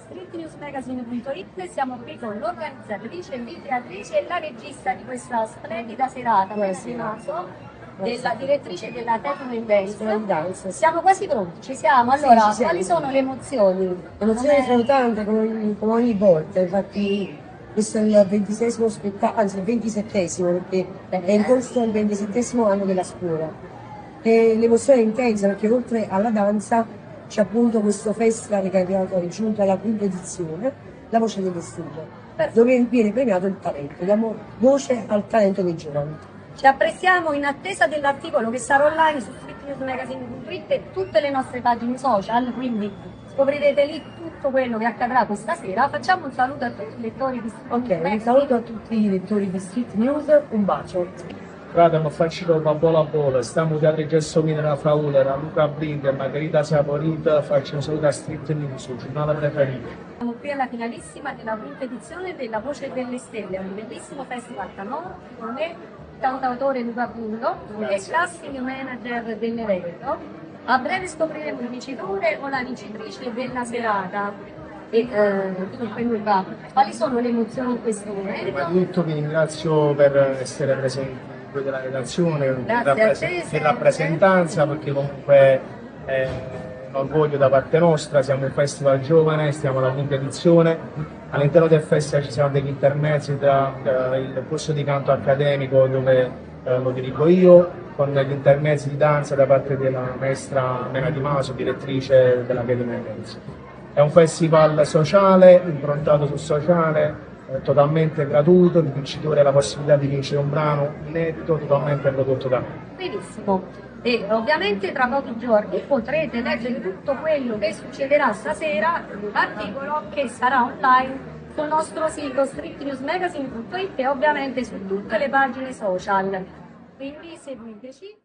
streetnewsmagazine.it, siamo qui con l'organizzatrice, l'ideatrice e la regista di questa splendida serata, della direttrice della Techno Invest. Siamo quasi pronti, ci siamo. Allora, Sì, ci siamo. quali sono le emozioni? Le emozioni sono tante come ogni volta, infatti questo è il 26esimo spettacolo, anzi il 27esimo, perché è in corso il 27esimo anno della scuola. E l'emozione è intensa perché oltre alla danza c'è appunto questo festival che è giunto alla quinta edizione, La Voce delle Stelle, dove viene premiato il talento, diamo voce al talento dei giovani. Ci apprestiamo in attesa dell'articolo che sarà online su streetnewsmagazine.it e tutte le nostre pagine social, quindi scoprirete lì tutto quello che accadrà questa sera. Facciamo un saluto a tutti i lettori di Street Ok, un Magazine. saluto a tutti i lettori di Street News, un bacio. Radamo facciamo a bola, stiamo teatro Gelsomina, la Fraulera, Luca Blind, Margherita Saporita, faccio un saluto a Street News, il giornale preferito. Siamo qui alla finalissima della quinta edizione della Voce delle Stelle, un bellissimo festival canoro con me, cantautore Luca Bullo e casting manager dell'evento. A breve scopriremo il vincitore o la vincitrice della serata. E dunque Luca, quali sono le emozioni in questo momento? Prima di tutto vi ringrazio per essere presenti qui della redazione, per rappresentanza, perché comunque è un orgoglio da parte nostra, siamo un festival giovane, stiamo alla quinta edizione, all'interno del festival ci sono degli intermezzi tra il corso di canto accademico dove lo dirigo io, con gli intermezzi di danza da parte della maestra Mena Di Maso, direttrice dell'Accademia Dance. È un festival sociale, improntato sul sociale, totalmente gratuito, il vincitore ha la possibilità di vincere un brano inedito, totalmente prodotto da me. Benissimo. E ovviamente tra pochi giorni potrete leggere tutto quello che succederà stasera in un articolo che sarà online sul nostro sito streetnewsmagazine.it e ovviamente su tutte le pagine social. Quindi seguiteci.